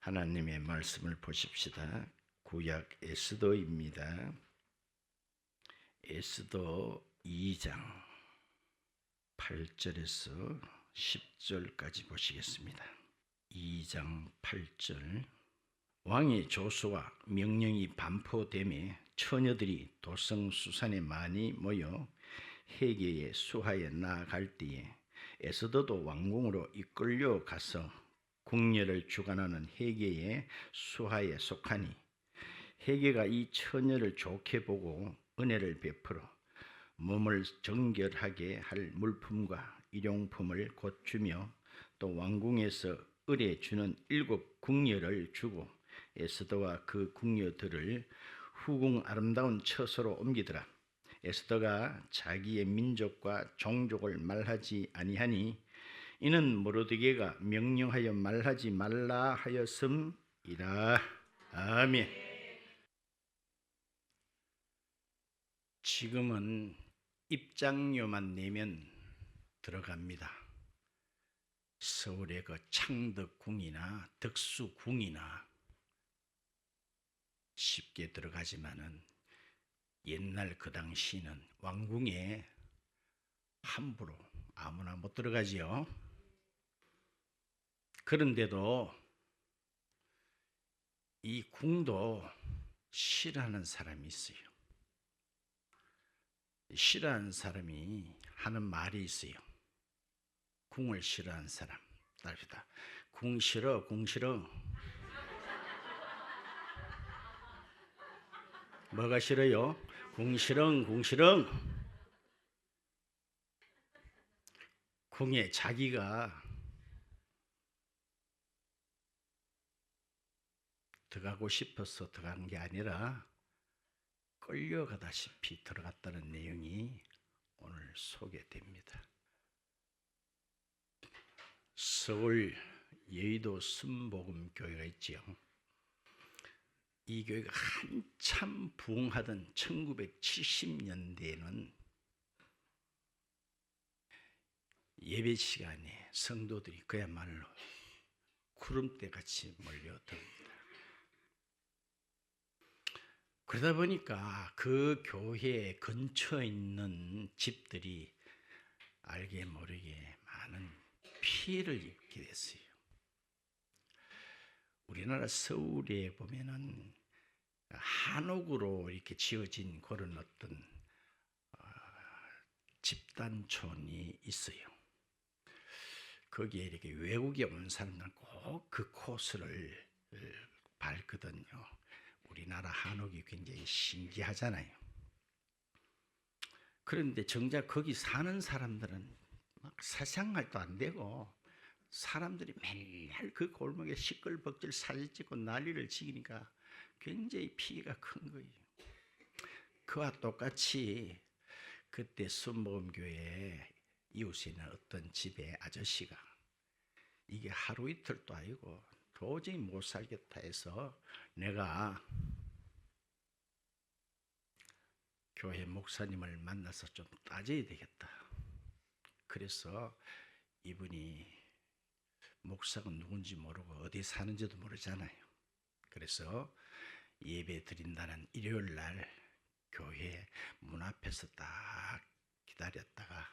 하나님의 말씀을 보십시다. 구약 에스더입니다. 에스더 2장 8절에서 10절까지 보시겠습니다. 2장 8절. 왕이 조수와 명령이 반포되매 처녀들이 도성 수산에 많이 모여 헤게의 수하에 나아갈 때에 에스더도 왕궁으로 이끌려 가서 궁녀를 주관하는 헤게의 수하에 속하니 헤게가 이 처녀를 좋게 보고 은혜를 베풀어 몸을 정결하게 할 물품과 일용품을 곧 주며 또 왕궁에서 을에 주는 7 궁녀를 주고 에스더와 그 궁녀들을 후궁 아름다운 처소로 옮기더라. 에스더가 자기의 민족과 종족을 말하지 아니하니 이는 모르드게가 명령하여 말하지 말라 하였음이라. 아멘. 지금은 입장료만 내면 들어갑니다. 서울의 그 창덕궁이나 덕수궁이나 쉽게 들어가지만은 옛날 그 당시는 왕궁에 함부로 아무나 못 들어가지요. 그런데도 이 궁도 싫어하는 사람이 있어요. 싫어하는 사람이 하는 말이 있어요. 궁을 싫어하는 사람. 답시다. 궁 싫어, 궁 싫어. 뭐가 싫어요? 궁시렁, 궁시렁. 궁에 자기가 들어가고 싶어서 들어간 게 아니라 끌려가다시피 들어갔다는 내용이 오늘 소개됩니다. 서울 여의도 순복음교회가 있지요. 이 교회가 한참 부흥하던 1970년대에는 예배 시간에 성도들이 그야말로 구름대같이 몰려듭니다. 그러다 보니까 그 교회 근처에 있는 집들이 알게 모르게 많은 피해를 입게 됐어요. 우리나라 서울에 보면은 한옥으로 이렇게 지어진 그런 어떤 집단촌이 있어요. 거기에 이렇게 외국에 온 사람들은 꼭 그 코스를 밟거든요. 우리나라 한옥이 굉장히 신기하잖아요. 그런데 정작 거기 사는 사람들은 막 사상활도 안 되고 사람들이 맨날 그 골목에 시끌벅적 사진 찍고 난리를 지으니까 굉장히 피해가 큰 거예요. 그와 똑같이 그때 순복음교회 이웃에 있는 어떤 집의 아저씨가 이게 하루 이틀도 아니고 도저히 못 살겠다 해서 내가 교회 목사님을 만나서 좀 따져야 되겠다. 그래서 이분이 목사가 누군지 모르고 어디 사는지도 모르잖아요. 그래서 예배 드린다는 일요일 날 교회 문 앞에서 딱 기다렸다가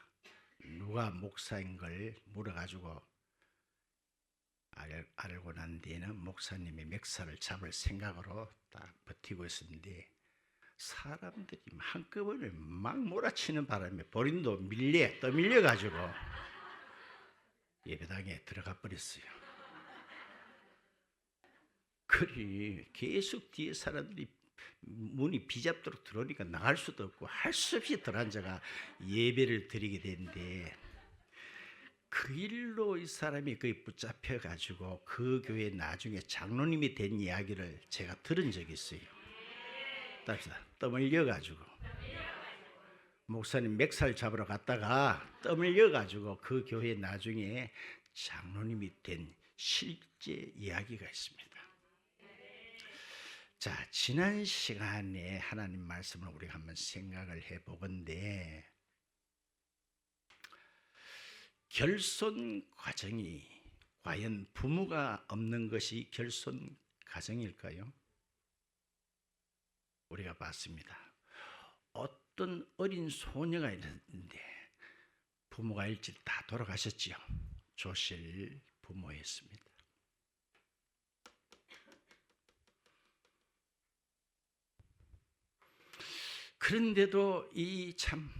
누가 목사인 걸 물어가지고 알고 난 뒤에는 목사님의 멱살을 잡을 생각으로 딱 버티고 있었는데 사람들이 한꺼번에 막 몰아치는 바람에 본인도 떠밀려가지고 예배당에 들어가 버렸어요. 그리 계속 뒤에 사람들이 문이 비잡도록 들어오니까 나갈 수도 없고 할 수 없이 들어앉아가 예배를 드리게 되는데 그 일로 이 사람이 거의 붙잡혀가지고 그 교회 나중에 장로님이 된 이야기를 제가 들은 적이 있어요. 떠밀려가지고 목사님 멱살 잡으러 갔다가 떠밀려가지고 그 교회 나중에 장로님이 된 실제 이야기가 있습니다. 자, 지난 시간에 하나님 말씀을 우리가 한번 생각을 해보건대 결손 과정이 과연 부모가 없는 것이 결손 가정일까요? 우리가 봤습니다. 어떤 어린 소녀가 있는데 부모가 일찍 다 돌아가셨지요. 조실 부모였습니다. 그런데도 이 참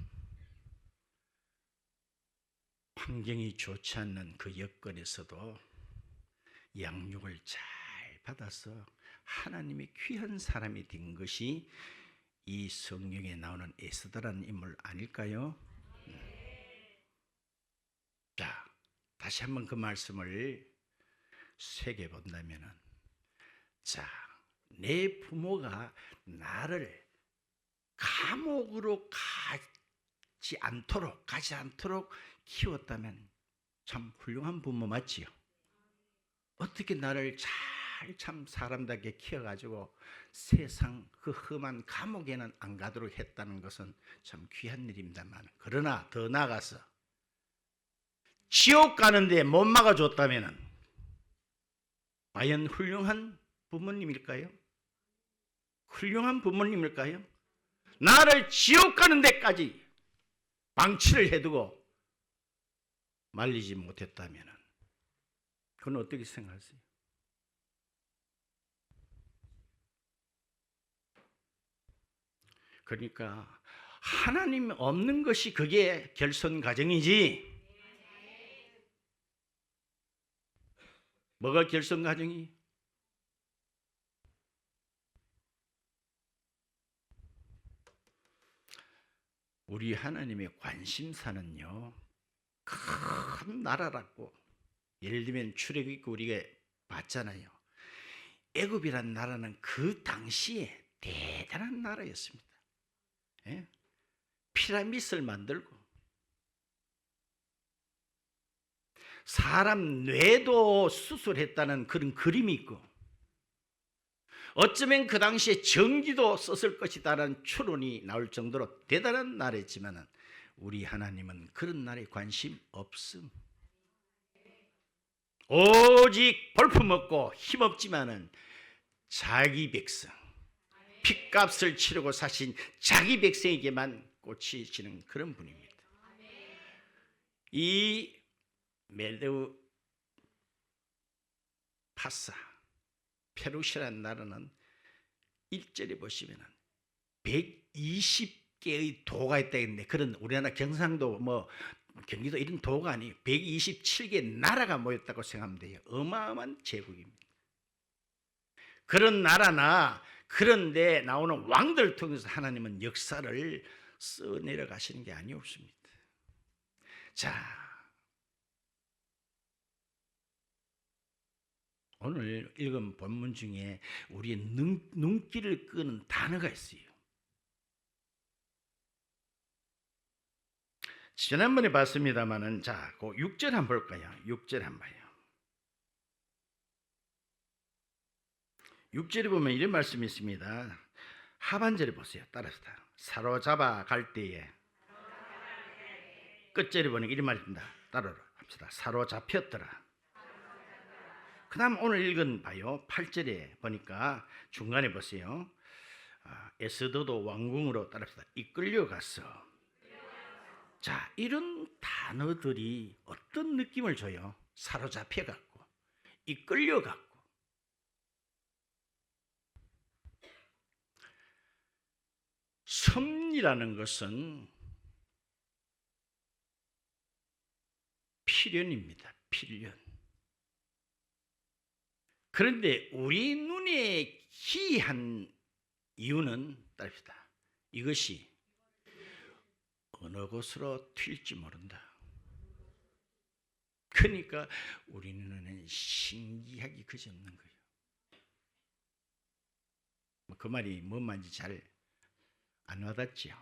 환경이 좋지 않는 그 여건에서도 양육을 잘 받아서 하나님의 귀한 사람이 된 것이 이 성경에 나오는 에스더라는 인물 아닐까요? 자, 다시 한번 그 말씀을 새겨본다면은, 자, 내 부모가 나를 감옥으로 가지 않도록 키웠다면 참 훌륭한 부모 맞지요? 어떻게 나를 참 사람답게 키워가지고 세상 그 험한 감옥에는 안 가도록 했다는 것은 참 귀한 일입니다만, 그러나 더 나아가서 지옥 가는데 못 막아줬다면 과연 훌륭한 부모님일까요? 훌륭한 부모님일까요? 나를 지옥 가는 데까지 방치를 해두고 말리지 못했다면 그건 어떻게 생각하세요? 그러니까 하나님 없는 것이 그게 결손 가정이지, 뭐가 결손 가정이? 우리 하나님의 관심사는요, 큰 나라라고. 예를 들면 출애굽기 우리가 봤잖아요. 애굽이란 나라는 그 당시에 대단한 나라였습니다. 예? 피라미드를 만들고 사람 뇌도 수술했다는 그런 그림이 있고, 어쩌면 그 당시에 전기도 썼을 것이다라는 추론이 나올 정도로 대단한 나라였지만 우리 하나님은 그런 나라에 관심 없음. 오직 볼품없고 힘없지만은 자기 백성, 핏값을 치르고 사신 자기 백성에게만 꽂히시는 그런 분입니다. 이 메데우 파사 페루시라는 나라는 1절에 보시면 120개의 도가 있다 했는데, 그런 우리나라 경상도 경기도 이런 도가 아니에요. 127개 나라가 모였다고 생각하면 돼요. 어마어마한 제국입니다. 그런 나라나 그런데 나오는 왕들을 통해서 하나님은 역사를 써내려 가시는 게 아니었습니다. 자, 오늘 읽은 본문 중에 우리의 눈길을 끄는 단어가 있어요. 지난번에 봤습니다만은, 자, 그 6절 한번 볼까요? 6절 한번 봐요. 6절에 보면 이런 말씀이 있습니다. 하반절에 보세요. 따라서 사로잡아 갈 때에, 끝절에 보면 이런 말이 있습니다. 따라서 합시다. 사로잡혔더라. 그 다음 오늘 읽은 봐요. 8절에 보니까 중간에 보세요. 에스더도 왕궁으로 따라서 이끌려갔어. 자, 이런 단어들이 어떤 느낌을 줘요? 사로잡혀갖고, 이끌려갖고. 섭리라는 것은 필연입니다. 필연. 그런데 우리 눈에 희한 이유는 따릅시다. 이것이 어느 곳으로 튈지 모른다. 그러니까 우리 눈에는 신기하기 그지없는 거예요. 그 말이 뭔 말인지 잘 안 와닿지요.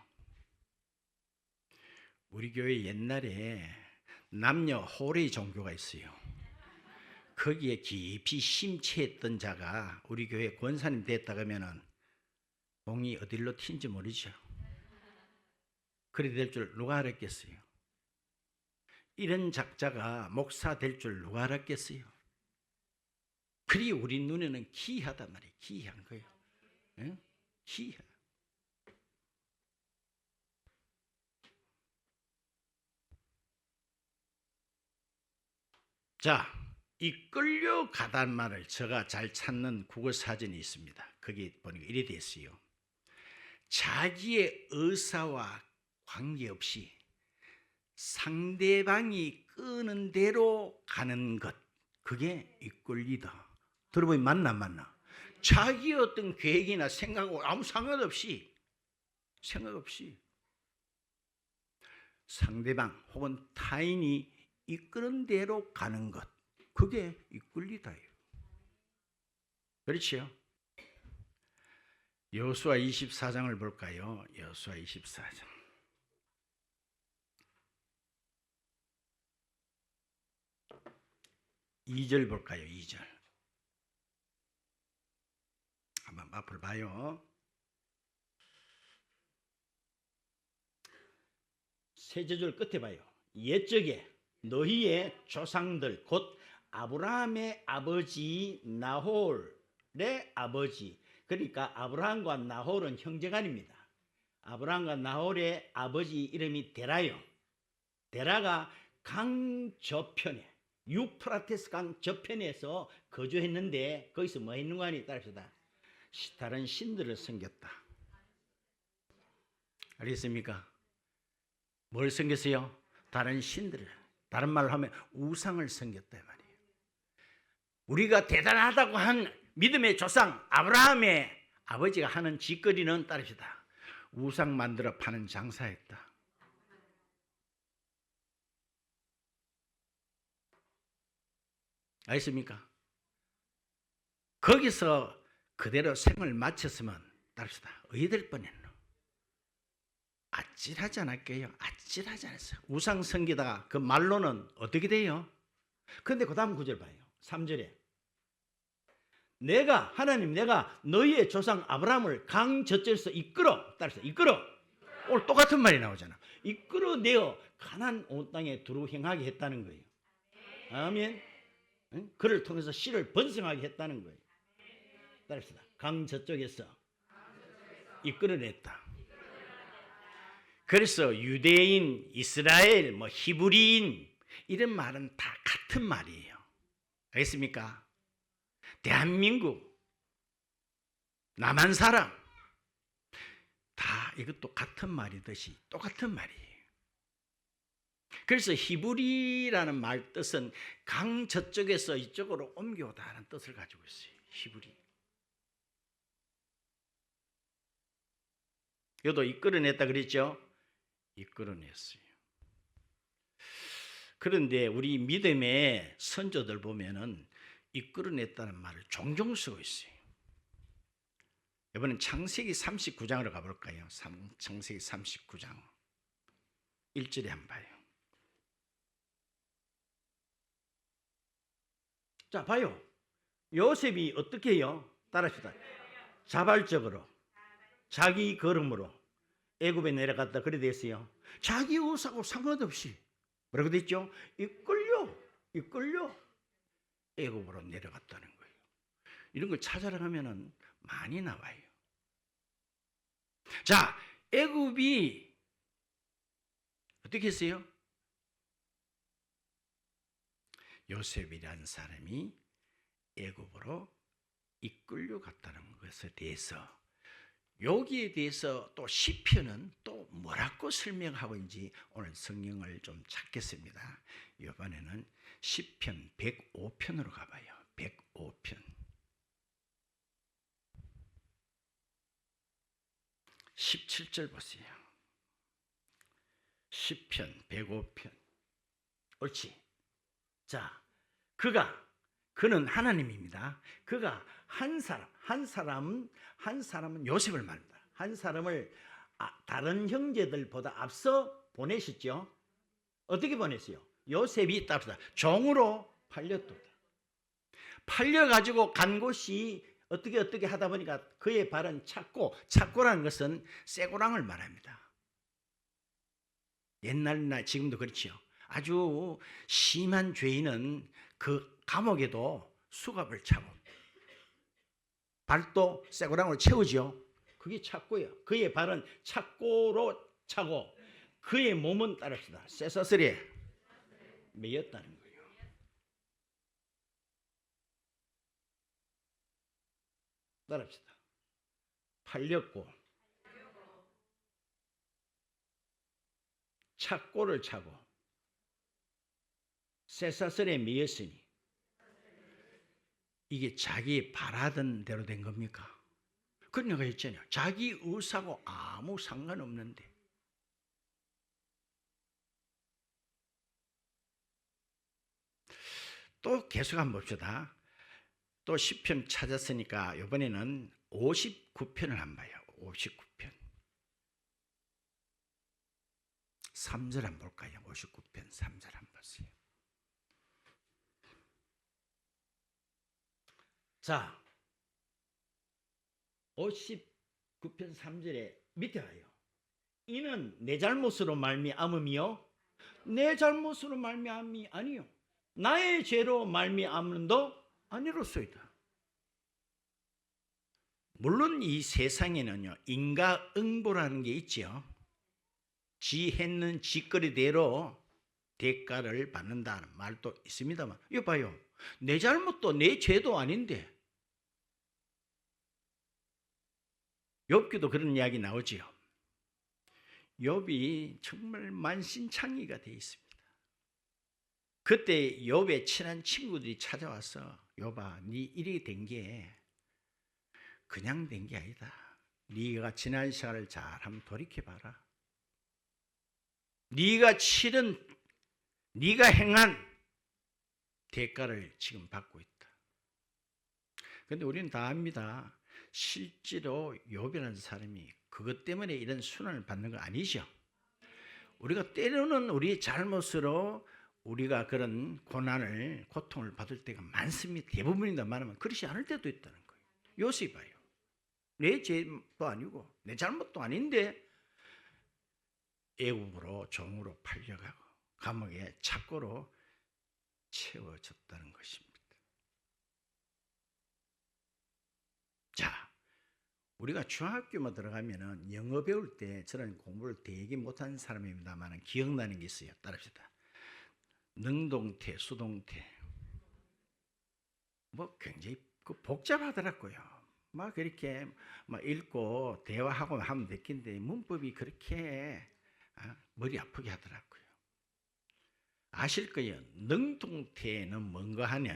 우리 교회 옛날에 남녀 호레 종교가 있어요. 거기에 깊이 심취했던 자가 우리 교회 권사님 됐다 그러면은 공이 어디로 튄지 모르죠. 그래 될 줄 누가 알았겠어요? 이런 작자가 목사 될 줄 누가 알았겠어요? 그리 우리 눈에는 기이하단 말이에요. 기이한 거예요. 예? 기이해. 자, 이 끌려가단 말을 제가 잘 찾는 국어 사전이 있습니다. 거기 보니까 이래 돼 있어요. 자기의 의사와 관계없이 상대방이 끄는 대로 가는 것, 그게 이끌리다. 들어보니 맞나 안 맞나? 자기의 어떤 계획이나 생각하고 아무 상관없이 상대방 혹은 타인이 이끄는 대로 가는 것, 그게 이끌리다예요. 그렇지요? 여호수아 24장을 볼까요? 여호수아 24장. 2절 볼까요? 2절. 한번 앞을 봐요. 세 절 끝에 봐요. 옛적에 너희의 조상들 곧 아브라함의 아버지 나홀의 아버지, 그러니까 아브라함과 나홀은 형제간입니다. 아브라함과 나홀의 아버지 이름이 데라요. 데라가 강 저편에, 유프라테스 강 저편에서 거주했는데 거기서 뭐 했는 거 아니 따릅시다. 다른 신들을 섬겼다. 알겠습니까? 뭘 섬겼어요? 다른 신들을. 다른 말로 하면 우상을 섬겼다 말이에요. 우리가 대단하다고 한 믿음의 조상 아브라함의 아버지가 하는 짓거리는 따릅시다. 우상 만들어 파는 장사였다. 알겠습니까? 거기서 그대로 생을 마쳤으면 따릅시다. 의될 뻔했노. 아찔하지 않았게요? 아찔하지 않았어요. 우상 섬기다가 그 말로는 어떻게 돼요? 그런데 그 다음 구절 봐요. 3절에 하나님 내가 너희의 조상 아브라함을 강 저쪽에서 이끌어, 따라서 이끌어. 오늘 똑같은 말이 나오잖아. 이끌어내어 가나안 온 땅에 두루 행하게 했다는 거예요. 아멘. 응? 그를 통해서 씨를 번성하게 했다는 거예요. 따라서 강 저쪽에서 이끌어냈다. 그래서 유대인, 이스라엘, 히브리인 이런 말은 다 같은 말이에요. 알겠습니까? 대한민국, 남한 사람 다 이것도 같은 말이듯이 똑같은 말이에요. 그래서 히브리라는 말 뜻은 강 저쪽에서 이쪽으로 옮겨오다는 뜻을 가지고 있어요. 히브리. 이것도 이끌어냈다 그랬죠? 이끌어냈어요. 그런데 우리 믿음의 선조들 보면은 이끌어냈다는 말을 종종 쓰고 있어요. 이번엔 창세기 39장으로 가볼까요? 창세기 39장 1절에 한번 봐요. 자, 봐요. 요셉이 어떻게 해요? 따라합시다. 자발적으로 자기 걸음으로 애굽에 내려갔다 그래 됐어요. 자기 의사하고 상관없이 뭐라고 됐죠? 이끌려 애굽으로 내려갔다는 거예요. 이런 걸 찾아가면은 많이 나와요. 자, 애굽이 어떻게 했어요? 요셉이라는 사람이 애굽으로 이끌려 갔다는 것에 대해서 여기에 대해서 또 시편은 또 뭐라고 설명하고 있는지 오늘 성경을 좀 찾겠습니다. 이번에는 시편 105편으로 가봐요. 105편 17절 보세요. 시편 105편 옳지. 자, 그는 하나님입니다. 그가 한 사람은 요셉을 말합니다. 한 사람을 다른 형제들보다 앞서 보내셨죠. 어떻게 보냈어요? 요셉이 따르다 종으로 팔렸다. 팔려가지고 간 곳이 어떻게 하다 보니까 그의 발은 착고라는 것은 쇠고랑을 말합니다. 옛날이나 지금도 그렇지요. 아주 심한 죄인은 그 감옥에도 수갑을 차고 발도 쇠고랑으로 채우죠. 그게 착고예요. 그의 발은 착고로 차고 그의 몸은 따릅시다. 쇠사슬에 매였다는 거예요. 따릅시다. 팔렸고 착고를 차고 쇠사슬에 매였으니 이게 자기 바라던 대로 된 겁니까? 그런 내가 했잖아요. 자기 의사하고 아무 상관없는데 또 계속 한번 봅시다. 또 10편 찾았으니까 이번에는 59편을 한번 봐요. 59편 3절 한번 볼까요? 59편 3절 한번 보세요. 자, 59편 3절에 밑에 가요. 이는 내 잘못으로 말미암음이요 내 잘못으로 말미암이 아니요 나의 죄로 말미암음도 아니로소이다. 물론 이 세상에는요 인과응보라는 게 있죠. 지 했는 짓거리대로 대가를 받는다는 말도 있습니다만 이거 봐요. 내 잘못도 내 죄도 아닌데 욥기도 그런 이야기 나오지요. 욥이 정말 만신창이가 되어 있습니다. 그때 욥의 친한 친구들이 찾아와서 욥아 네 일이 된 게 그냥 된 게 아니다. 네가 지난 시간을 잘 한번 돌이켜봐라. 네가 치른 네가 행한 대가를 지금 받고 있다. 그런데 우리는 다 압니다. 실제로 욥이라는 사람이 그것 때문에 이런 순환을 받는 거 아니죠. 우리가 때로는 우리 잘못으로 우리가 그런 고난을 고통을 받을 때가 많습니다. 대부분이다 말하면 그렇지 않을 때도 있다는 거예요. 요셉 봐요. 내 죄도 아니고 내 잘못도 아닌데 애굽으로 종으로 팔려가고 감옥에 착고로 채워졌다는 것입니다. 자, 우리가 중학교만 들어가면은 영어 배울 때 저는 공부를 되게 못하는 사람입니다만 기억나는 게 있어요. 따라합시다. 능동태, 수동태 뭐 굉장히 복잡하더라고요. 막 그렇게 막 읽고 대화하고 하면 됐긴데 문법이 그렇게 머리 아프게 하더라고요. 아실 거예요. 능동태는 뭔가 하냐?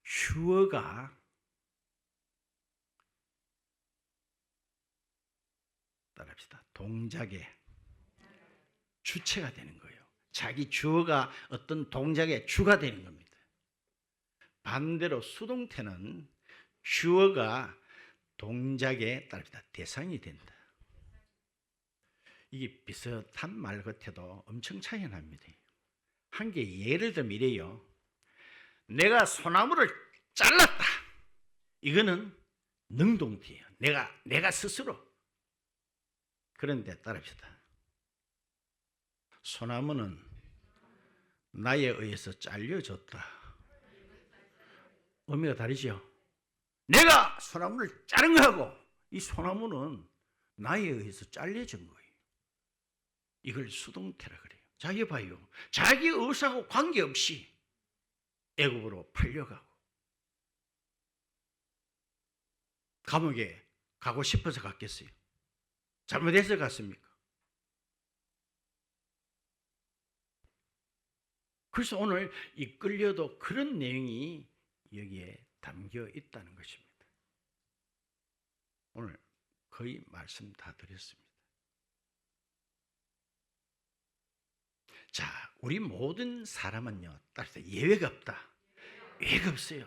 주어가 따라합시다. 동작의 주체가 되는 거예요. 자기 주어가 어떤 동작의 주가 되는 겁니다. 반대로 수동태는 주어가 동작의 따라합시다. 대상이 된다. 이게 비슷한 말 같아도 엄청 차이가 납니다. 한 개 예를 들면 이래요. 내가 소나무를 잘랐다. 이거는 능동태예요. 내가 스스로. 그런데 따라합시다. 소나무는 나에 의해서 잘려졌다. 의미가 다르죠. 내가 소나무를 자른 거하고 이 소나무는 나에 의해서 잘려진 거예요. 이걸 수동태라 그래요. 자기 봐요. 자기 의사하고 관계없이 애굽으로 팔려가고 감옥에 가고 싶어서 갔겠어요? 잘못해서 갔습니까? 그래서 오늘 이끌려도 그런 내용이 여기에 담겨 있다는 것입니다. 오늘 거의 말씀 다 드렸습니다. 자, 우리 모든 사람은요, 따라서 예외가 없다. 예외가 없어요.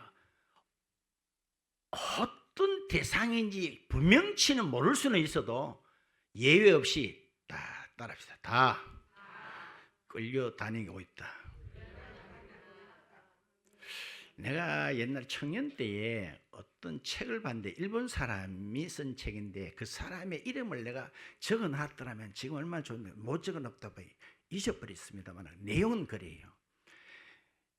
어떤 대상인지 분명치는 모를 수는 있어도 예외 없이 다 따라합시다. 다 끌려다니고 있다. 내가 옛날 청년 때에 어떤 책을 봤는데 일본 사람이 쓴 책인데 그 사람의 이름을 내가 적어놨더라면 지금 얼마나 좋은데 못 적어놨다 봐요. 잊어버렸습니다만 내용은 그래요.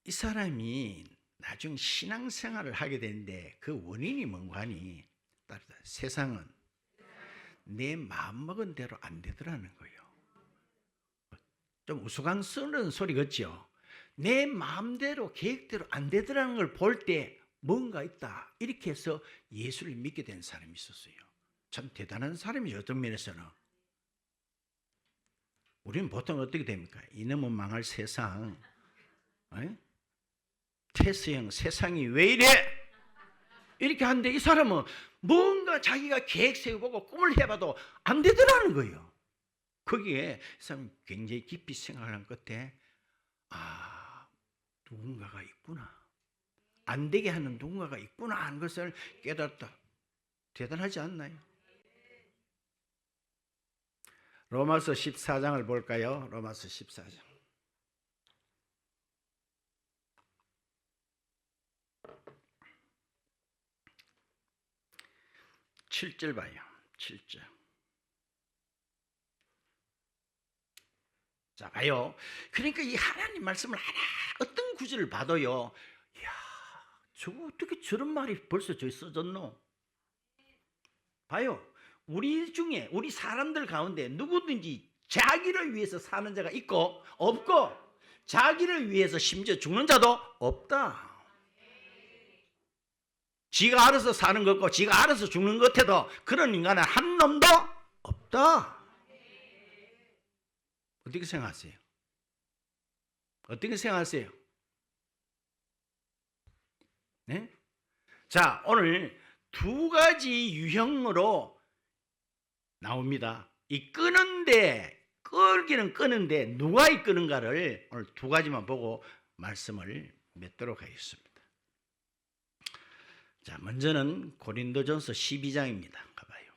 이 사람이 나중 신앙생활을 하게 되는데 그 원인이 뭔가니 세상은 내 마음먹은 대로 안 되더라는 거예요. 좀 우스꽝스러운 소리 같죠? 내 마음대로 계획대로 안 되더라는 걸 볼 때 뭔가 있다 이렇게 해서 예수를 믿게 된 사람이 있었어요. 참 대단한 사람이죠. 어떤 면에서는. 우리는 보통 어떻게 됩니까? 이놈은 망할 세상, 태스형 세상이 왜 이래? 이렇게 하는데 이 사람은 뭔가 자기가 계획 세워보고 꿈을 해봐도 안 되더라는 거예요. 거기에 이 사람이 굉장히 깊이 생각한 끝에 누군가가 있구나, 안 되게 하는 누군가가 있구나 하는 것을 깨닫다. 대단하지 않나요? 로마서 14장을 볼까요? 로마서 14장 7절 봐요. 7절. 자, 봐요. 그러니까 이 하나님 말씀을 하나 어떤 구절을 봐도요, 이야, 저거 어떻게 저런 말이 벌써 저기 써졌노? 봐요. 우리 중에, 우리 사람들 가운데 누구든지 자기를 위해서 사는 자가 있고 없고, 자기를 위해서 심지어 죽는 자도 없다. 지가 알아서 사는 것 같고 지가 알아서 죽는 것 같아도 그런 인간은 한 놈도 없다. 어떻게 생각하세요? 어떻게 생각하세요? 네? 자, 오늘 두 가지 유형으로 나옵니다. 이 끌기는 끄는데 누가 이끄는가를 오늘 두 가지만 보고 말씀을 맺도록 하겠습니다. 자, 먼저는 고린도전서 12장입니다. 가봐요.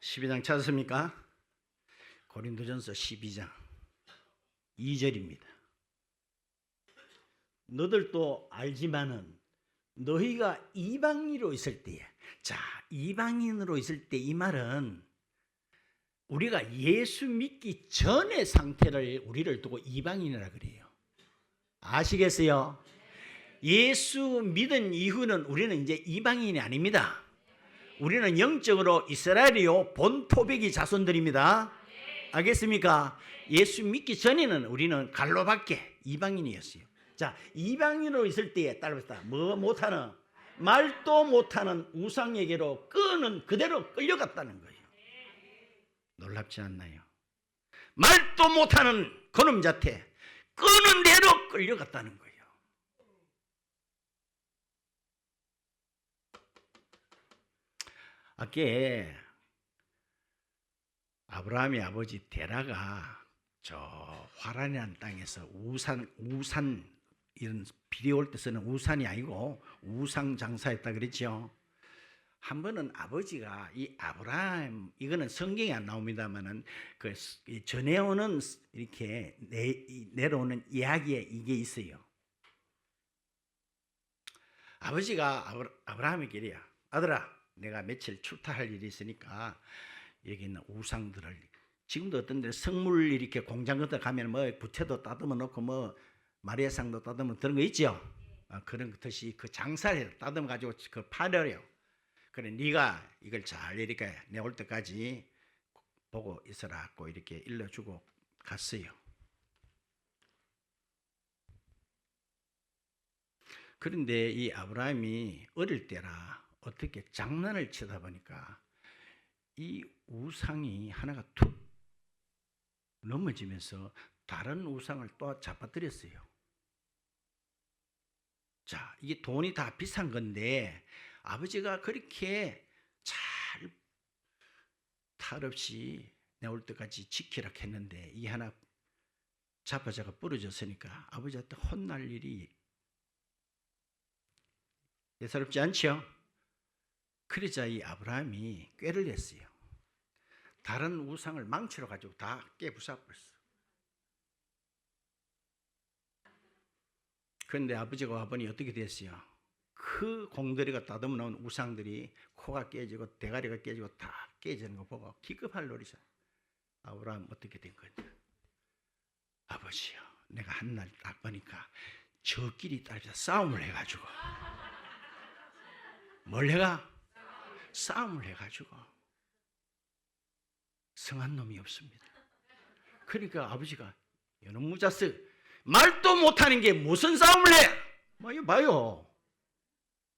12장 찾았습니까? 고린도전서 12장 2절입니다. 너들도 알지만은 너희가 이방인으로 있을 때에, 자, 이방인으로 있을 때 이 말은 우리가 예수 믿기 전의 상태를 우리를 두고 이방인이라 그래요. 아시겠어요? 예수 믿은 이후는 우리는 이제 이방인이 아닙니다. 우리는 영적으로 이스라엘이요 본토백이 자손들입니다. 알겠습니까? 예수 믿기 전에는 우리는 갈로밖에 이방인이었어요. 자, 이방인으로 있을 때에 따라서 뭐 못하는, 말도 못하는 우상에게로 그대로 끌려갔다는 거예요. 놀랍지 않나요? 말도 못하는 그놈 자태 끄는 대로 끌려갔다는 거예요. 아께 아브라함의 아버지 데라가 저 화란이라는 땅에서 우산 이런 비리 올 때 쓰는 우산이 아니고 우상 장사했다 그랬죠. 한 번은 아버지가 이 아브라함, 이거는 성경에 안 나옵니다만은 그 전해오는 이렇게 내려오는 이야기에 이게 있어요. 아버지가 아브라함에게 이래요. 아들아, 내가 며칠 출타할 일이 있으니까 여기 있는 우상들을, 지금도 어떤 데 성물 이렇게 공장 같은 데 가면 뭐 부채도 따듬어 놓고 뭐 마리아상도 따듬어 그런 거 있죠. 그런 듯이 그 장사를 따듬어 가지고 그 팔아요. 그래, 네가 이걸 잘 이렇게 내 올 때까지 보고 있으라고 이렇게 일러주고 갔어요. 그런데 이 아브라함이 어릴 때라 어떻게 장난을 치다 보니까 이 우상이 하나가 툭 넘어지면서 다른 우상을 또 잡아들였어요. 자, 이게 돈이 다 비싼 건데 아버지가 그렇게 잘 탈 없이 내올 때까지 지키라 했는데 이 하나 잡아자가 부러졌으니까 아버지한테 혼날 일이 예사롭지 않죠? 그러자 이 아브라함이 꾀를 냈어요. 다른 우상을 망치로 가지고 다 깨부숴버렸어. 그런데 아버지가 와보니 어떻게 됐어요? 그 공들이가 따듬어 놓은 우상들이 코가 깨지고 대가리가 깨지고 다 깨지는 거 보고 기겁할 노리죠. 아브라함 어떻게 된 거냐? 아버지요, 내가 한 날 딱 보니까 저끼리 딸이다 싸움을 해가지고 뭘 해가? 싸움을 해가지고 성한 놈이 없습니다. 그러니까 아버지가 이놈 무자스 말도 못하는 게 무슨 싸움을 해? 이거 봐요.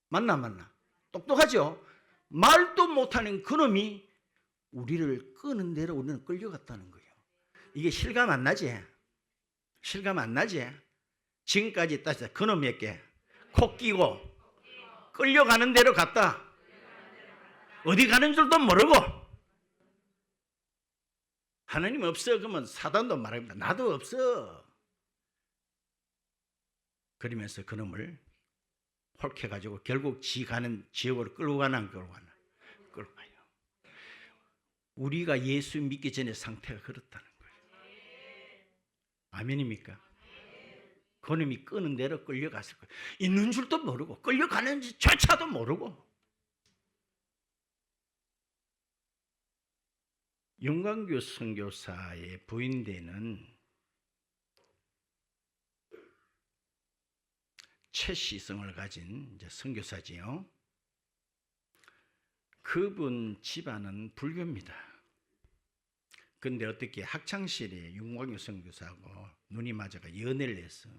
맞나? 똑똑하죠? 말도 못하는 그놈이 우리를 끄는 대로 우리는 끌려갔다는 거예요. 이게 실감 안 나지? 실감 안 나지? 지금까지 따지자 그놈에게 코 끼고 끌려가는 대로 갔다. 어디 가는 줄도 모르고. 하나님 없어 그러면 사단도 말합니다. 나도 없어. 그러면서 그놈을 홀켜가지고 결국 지 가는 지역으로 끌고 가나 안 끌고 가나? 끌고 가요. 우리가 예수 믿기 전에 상태가 그렇다는 거예요. 아멘입니까? 그놈이 끄는 대로 끌려갔을 거예요. 있는 줄도 모르고 끌려가는지 조차도 모르고. 윤광규 선교사의 부인되는 최시성을 가진 이제 선교사지요. 그분 집안은 불교입니다. 근데 어떻게 학창시절에 윤광규 선교사하고 눈이 맞아가 연애를 해서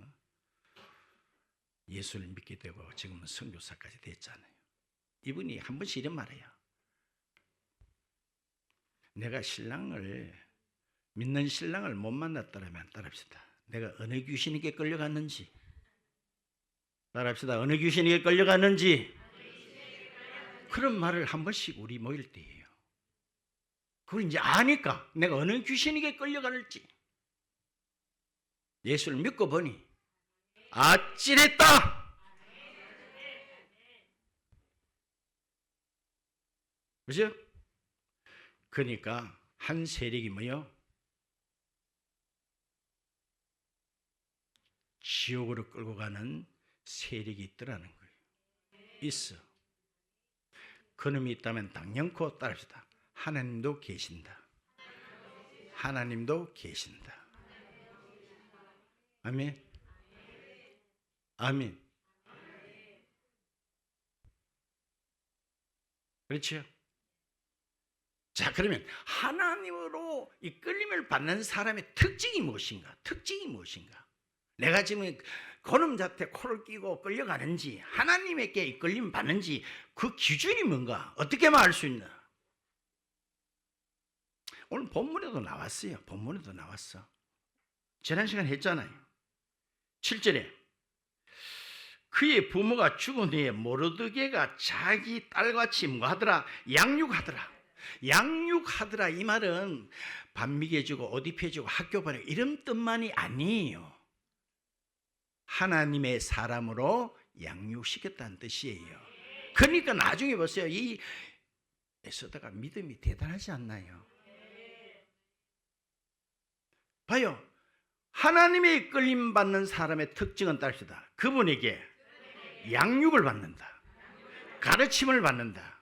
예수를 믿게 되고 지금은 선교사까지 됐잖아요. 이분이 한 번씩 이런 말해요. 내가 믿는 신랑을 못 만났더라면 따라합시다. 내가 어느 귀신에게 끌려갔는지. 따라합시다. 어느 귀신에게 끌려갔는지. 그런 말을 한 번씩 우리 모일 때예요. 그걸 이제 아니까 내가 어느 귀신에게 끌려갈지. 예수를 믿고 보니 아찔했다. 그죠? 그러니까 한 세력이 뭐요? 지옥으로 끌고 가는 세력이 있더라는 거예요. 있어. 그놈이 있다면 당연코 따릅시다. 하나님도 계신다. 하나님도 계신다. 아멘. 아멘. 그렇죠? 자, 그러면 하나님으로 이끌림을 받는 사람의 특징이 무엇인가? 특징이 무엇인가? 내가 지금 그놈 자태 코를 끼고 끌려가는지 하나님에게 이끌림 받는지 그 기준이 뭔가? 어떻게 말할 수 있나? 오늘 본문에도 나왔어요. 본문에도 나왔어. 지난 시간 했잖아요. 7절에 그의 부모가 죽은 후에 모르드게가 자기 딸같이 뭐하더라? 양육하더라. 양육하더라 이 말은 밥 먹여주고 옷 입혀주고 학교 보내고 이런 뜻만이 아니에요. 하나님의 사람으로 양육시켰다는 뜻이에요. 그러니까 나중에 보세요. 이 에스더가 믿음이 대단하지 않나요? 봐요. 하나님의 이끌림 받는 사람의 특징은 따릅시다. 그분에게 양육을 받는다. 가르침을 받는다.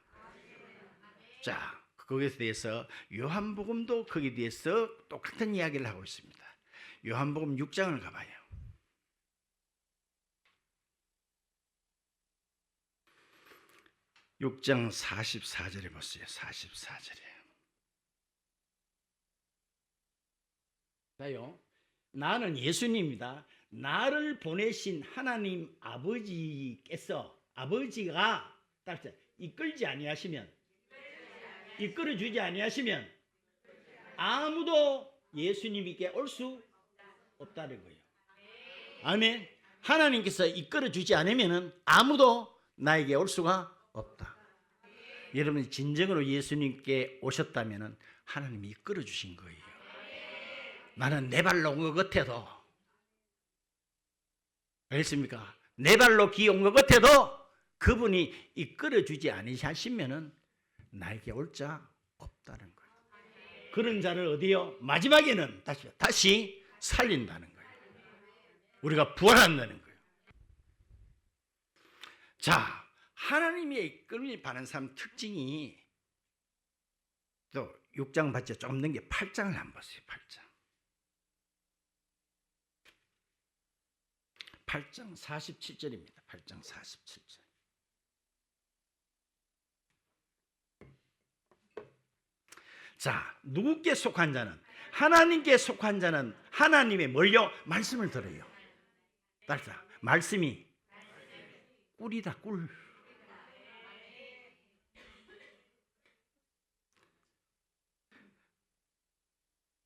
자, 거기에 대해서 요한복음도 거기에 대해서 똑같은 이야기를 하고 있습니다. 요한복음 6장을 가봐요. (6장) 44절에 보세요. 44절에. 자요. 나는 예수님이다. 나를 보내신 하나님 아버지가 이끌지 아니하시면, 이끌어주지 아니하시면 아무도 예수님께 올 수 없다는 거예요. 아멘. 하나님께서 이끌어주지 않으면 아무도 나에게 올 수가 없다. 여러분이 진정으로 예수님께 오셨다면 하나님이 이끌어주신 거예요. 나는 내 발로 온 것 같아도, 알겠습니까? 내 발로 기어 온 것 같아도 그분이 이끌어주지 않으시면 나에게 올 자 없다는 거예요. 그런 자를 어디요? 마지막에는 다시 살린다는 거예요. 우리가 부활한다는 거예요. 자, 하나님의 이끌림을 받는 사람 특징이 또 6장 봤죠? 조금 넘게 8장을 한번 보세요. 8장. 8장 47절입니다. 8장 47절. 자, 누구께 속한 자는? 하나님께 속한 자는 하나님의 뭘요? 말씀을 들어요. 따라서 말씀이 꿀이다, 꿀.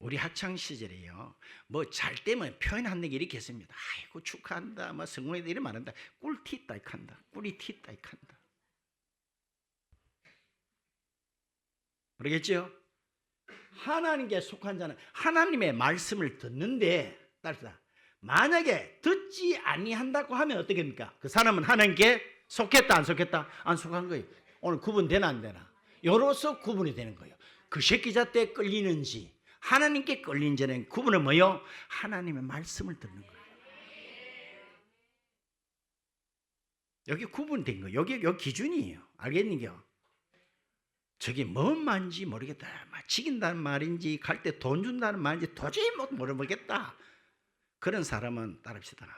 우리 학창 시절에요. 뭐 잘 때면 표현하는 게 이렇게 했습니다. 아이고 축하한다, 뭐 성공했다 이런 말한다. 꿀티 따익한다, 꿀이 티 따익한다. 모르겠죠? 하나님께 속한 자는 하나님의 말씀을 듣는데, 따라서 만약에 듣지 아니한다고 하면 어떻게 됩니까? 그 사람은 하나님께 속했다, 안 속했다? 안 속한 거예요. 오늘 구분되나 안 되나? 여로서 구분이 되는 거예요. 그 새끼자 때 끌리는지 하나님께 끌린지는 구분은 뭐요? 하나님의 말씀을 듣는 거예요. 여기 구분된 거예요. 여기 기준이에요. 알겠니요? 저게 뭔 말인지 모르겠다. 지긴다는 말인지 갈 때 돈 준다는 말인지 도저히 모르겠다. 그런 사람은 따릅시다.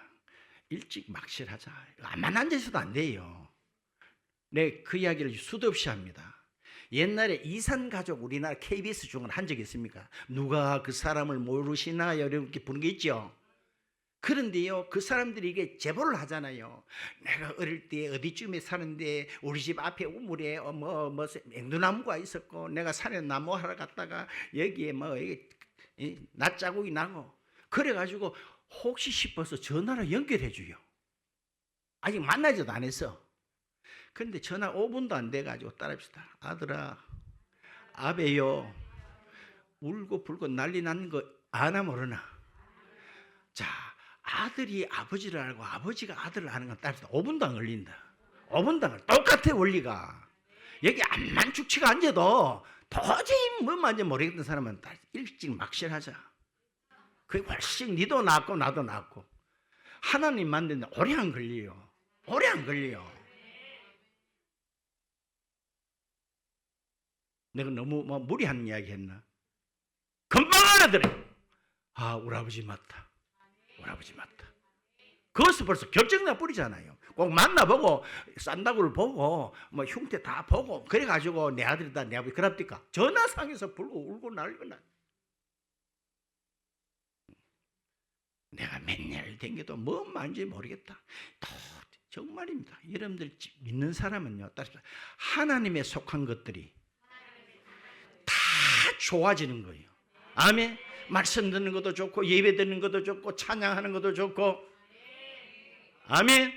일찍 막실하자. 안만 앉아있어도 안 돼요. 네, 그 이야기를 수도 없이 합니다. 옛날에 이산가족 우리나라 KBS 중을 한 적이 있습니까? 누가 그 사람을 모르시나 이렇게 부른 게 있죠. 그런데요, 그 사람들이 이게 제보를 하잖아요. 내가 어릴 때 어디쯤에 사는데 우리 집 앞에 우물에 앵두나무가 있었고 내가 산에 나무 하러 갔다가 여기에 낫자국이 나고 그래가지고 혹시 싶어서 전화로 연결해 줘요. 아직 만나지도 안 했어. 근데 전화 5분도 안 돼가지고 따라합시다. 아들아, 아베요, 울고 불고 난리 나는 거 아나 모르나? 자, 아들이 아버지를 알고 아버지가 아들을 아는 건 따라합시다. 5분도 안 걸린다. 5분도 안 걸린다. 똑같아 원리가. 여기 암만 죽치가 앉아도 도저히 뭐 말인지 모르겠던 사람은 일찍 막실하자. 그게 훨씬 니도 낫고 나도 낫고. 하나님 만드는데 오래 안 걸려요. 오래 안 걸려요. 내가 너무 무리한 이야기 했나? 금방 알아들어. 아, 우리 아버지 맞다. 우리 아버지 맞다. 그것은 벌써 결정나 뿌리잖아요. 꼭 만나보고 싼다구를 보고 뭐 흉태 다 보고 그래가지고 내 아들이다 내 아버지 그럽니까? 전화상에서 불고 울고 날거나. 내가 맨날 댕겨도 뭔 말인지 모르겠다. 정말입니다. 여러분들 믿는 사람은요, 따라서 하나님에 속한 것들이 다 좋아지는 거예요. 아멘. 말씀 듣는 것도 좋고 예배 듣는 것도 좋고 찬양하는 것도 좋고. 아멘.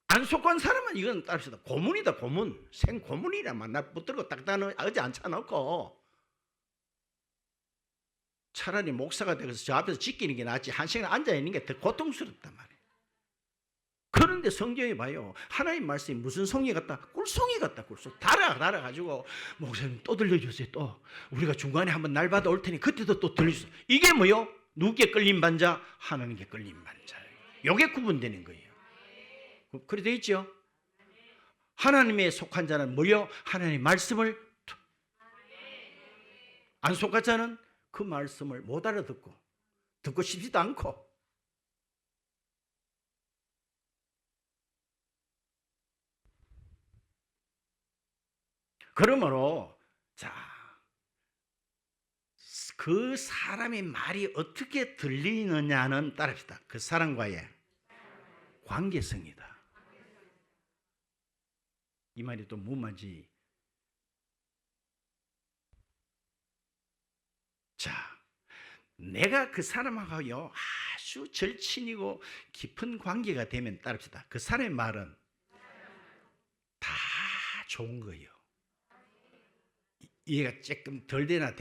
안 속한 사람은 이건 따릅시다. 고문이다, 고문. 생고문이라만 나 붙들고 딱딱하지 않잖고. 차라리 목사가 되어서 저 앞에서 지키는 게 낫지 한 시간 앉아 있는 게 더 고통스럽단 말이에요. 그런데 성경에 봐요. 하나님 말씀이 무슨 송이 같다? 꿀송이 같다. 꿀송. 달아가지고 목사님 또 들려주세요. 또 우리가 중간에 한번 날 받아 올 테니 그때도 또 들려주세요. 이게 뭐요? 누구께 끌린 반자? 하나님께 끌린 반자. 이게 구분되는 거예요. 그래 돼 있죠? 하나님에 속한 자는 뭐요? 하나님의 말씀을 안 속한 자는 그 말씀을 못 알아듣고 듣고 싶지도 않고. 그러므로 자, 그 사람의 말이 어떻게 들리느냐는 따릅시다. 그 사람과의 관계성이다. 이 말이 또 무슨 말인지. 자, 내가 그 사람하고요 아주 절친이고 깊은 관계가 되면 따릅시다. 그 사람의 말은 다 좋은 거예요. 이해가 조금 덜 되나?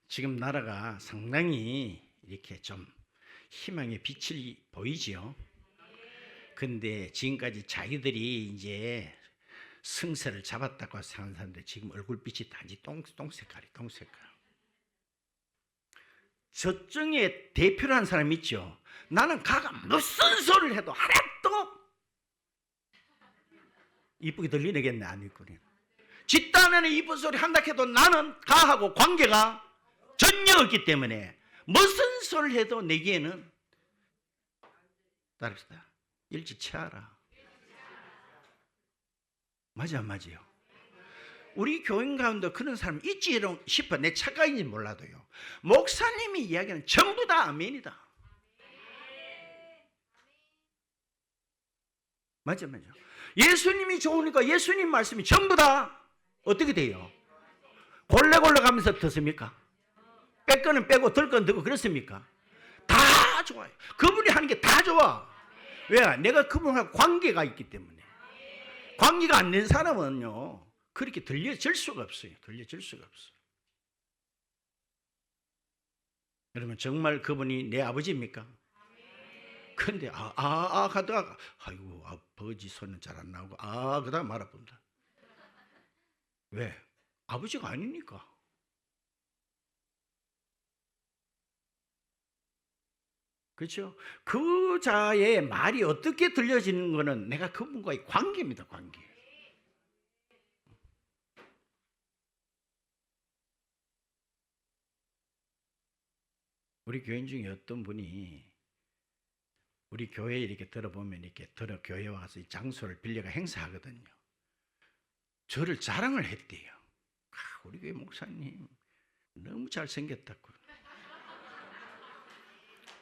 지금 나라가 상당히 이렇게 좀 희망의 빛이 보이지요. 근데 지금까지 자기들이 이제 승세를 잡았다고 생각하는 사람들 지금 얼굴빛이 단지 똥색깔이 똥색깔. 저쪽에 대표를 한 사람 있죠. 나는 가가 무슨 소리를 해도 하나도 이쁘게 들리겠네. 안 이쁘네. 집단에는 이쁜 소리 한다 해도 나는 가하고 관계가 전혀 없기 때문에 무슨 소리를 해도 내기에는 따릅시다. 일치치하라. 맞아, 맞아요. 우리 교인 가운데 그런 사람 있지 싶어. 내 착각인지 몰라도요. 목사님이 이야기하는 전부 다 아멘이다. 맞아, 맞아. 예수님이 좋으니까 예수님 말씀이 전부 다 어떻게 돼요? 골래골래 가면서 듣습니까? 뺄 거는 빼고 들 거는 듣고 그렇습니까? 다 좋아요. 그분이 하는 게 다 좋아. 왜? 내가 그분하고 관계가 있기 때문에. 관계가 안 된 사람은요, 그렇게 들려질 수가 없어요. 들려질 수가 없어요. 여러분, 정말 그분이 내 아버지입니까? 근데 하다가 아이고 아버지 손은 잘 안 나오고 그다음 말아본다. 왜? 아버지가 아니니까. 그렇죠? 그 자의 말이 어떻게 들려지는 거는 내가 그분과의 관계입니다. 관계. 우리 교인 중에 어떤 분이 우리 교회에 이렇게 들어보면 이렇게 교회 와서 이 장소를 빌려가 행사하거든요. 저를 자랑을 했대요. 우리 교회 목사님 너무 잘생겼다고.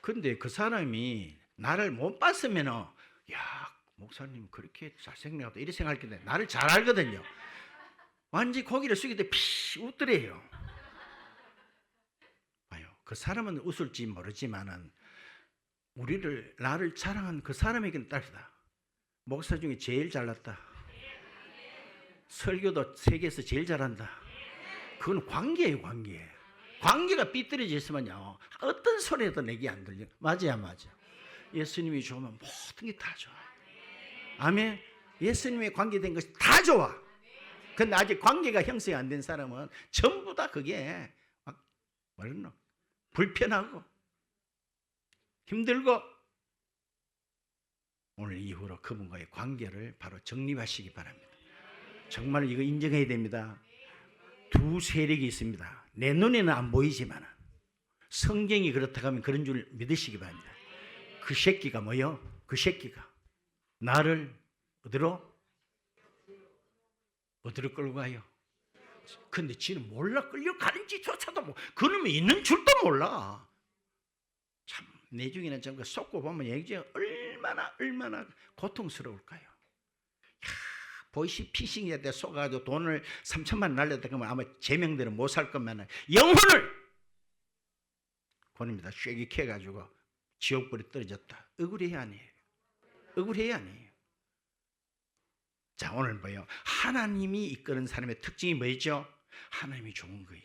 근데 그 사람이 나를 못 봤으면 야, 목사님 그렇게 잘생겼다 이렇게 생각할 텐데 나를 잘 알거든요. 완전히 고개를 숙이되 피 웃더래요. 봐요. 그 사람은 웃을지 모르지만은 나를 자랑한 그 사람에게는 딸이다. 목사 중에 제일 잘났다. 설교도 세계에서 제일 잘한다. 그건 관계예요, 관계. 관계가 삐뚤어져 있으면요, 어떤 소리도 내게 안 들려. 맞아야 맞아. 예수님이 좋으면 모든 게 다 좋아. 아멘. 예수님의 관계된 것이 다 좋아. 근데 아직 관계가 형성이 안 된 사람은 전부 다 그게 막 뭐랬노? 불편하고 힘들고. 오늘 이후로 그분과의 관계를 바로 정립하시기 바랍니다. 정말 이거 인정해야 됩니다. 두 세력이 있습니다. 내 눈에는 안 보이지만 성경이 그렇다고 하면 그런 줄 믿으시기 바랍니다. 그 새끼가 뭐요? 그 새끼가 나를 어디로 끌고 가요? 근데 지는 몰라. 끌려가는지 조차도 그놈이 있는 줄도 몰라. 참 내중에는 좀 쏟고 보면 얘기죠. 얼마나 고통스러울까요? 보이시피싱에 대해 속아가지고 돈을 3천만 원 날렸다 그러면 아마 제명대로 못 살 것만 영혼을 보냅니다. 쉐기 해가지고 지옥불에 떨어졌다. 억울해야 아니에요? 억울해야 아니에요? 자, 오늘 뭐예요? 하나님이 이끄는 사람의 특징이 뭐였죠? 하나님이 좋은 거예요.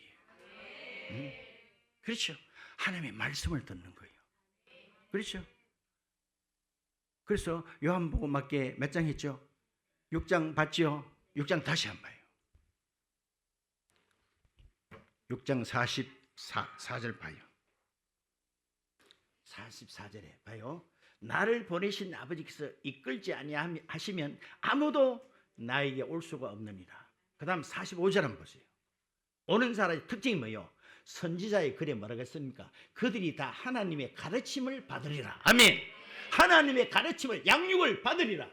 그렇죠? 하나님의 말씀을 듣는 거예요. 그렇죠? 그래서 요한복음 맞게 몇 장 했죠? 6장 봤죠? 6장 다시 한번 봐요. 6장 44절 봐요. 44절에 봐요. 나를 보내신 아버지께서 이끌지 아니하시면 아무도 나에게 올 수가 없느니라. 그 다음 45절 한번 보세요. 오는 사람의 특징이 뭐예요? 선지자의 글에 뭐라고 했습니까? 그들이 다 하나님의 가르침을 받으리라. 아멘. 하나님의 가르침을, 양육을 받으리라.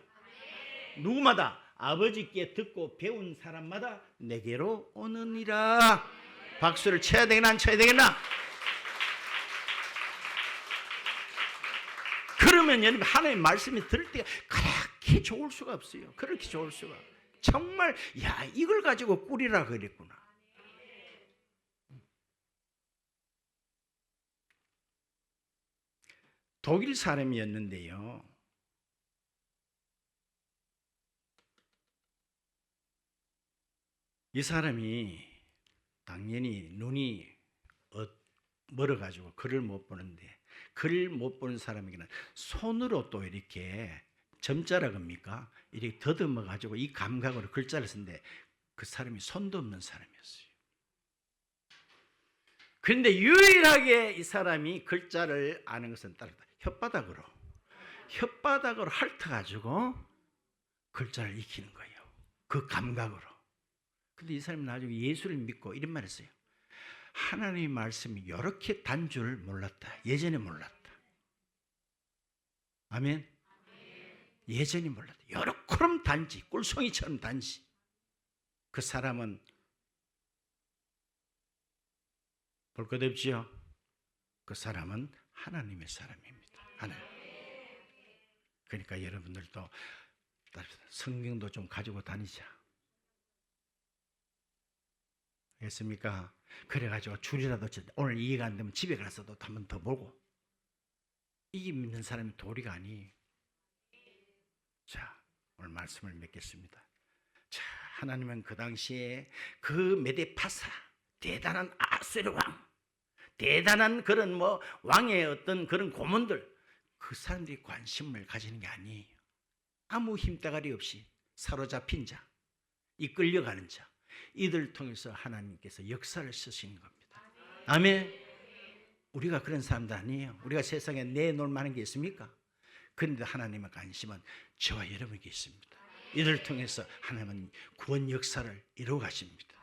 누구마다? 아버지께 듣고 배운 사람마다 내게로 오느니라. 박수를 쳐야 되겠나 안 쳐야 되겠나? 그러면 여러분 하나님의 말씀이 들을 때가 그렇게 좋을 수가 없어요. 그렇게 좋을 수가. 정말 야, 이걸 가지고 꾸리라 그랬구나. 독일 사람이었는데요, 이 사람이 당연히 눈이 멀어가지고 글을 못 보는데, 글을 못 보는 사람에게는 손으로 또 이렇게 점자라 겁니까? 이렇게 더듬어가지고 이 감각으로 글자를 쓰는데 그 사람이 손도 없는 사람이었어요. 그런데 유일하게 이 사람이 글자를 아는 것은 따르다. 혓바닥으로 핥아가지고 글자를 익히는 거예요. 그 감각으로. 근데 이 사람이 나중에 예수를 믿고 이런 말 했어요. 하나님의 말씀이 이렇게 단 줄 몰랐다. 예전에 몰랐다. 아멘. 예전에 몰랐다. 요렇게럼 단지, 꿀송이처럼 단지. 그 사람은 볼 것 없지요. 그 사람은 하나님의 사람입니다. 하나님. 그러니까 여러분들도 성경도 좀 가지고 다니자. 알겠습니까? 그래가지고 줄이라도 오늘 이해가 안 되면 집에 가서도 한 번 더 보고. 이게 믿는 사람이 도리가 아니에요. 자, 오늘 말씀을 맺겠습니다. 자, 하나님은 그 당시에 그 메데파사 대단한 아수르 왕, 대단한 그런 왕의 어떤 그런 고문들, 그 사람들이 관심을 가지는 게 아니에요. 아무 힘대가리 없이 사로잡힌 자, 이끌려가는 자, 이들 통해서 하나님께서 역사를 쓰시는 겁니다. 아멘. 우리가 그런 사람들 아니에요. 우리가 세상에 내놓을 만한 게 있습니까? 그런데 하나님의 관심은 저와 여러분에게 있습니다. 이들을 통해서 하나님은 구원 역사를 이루어 가십니다.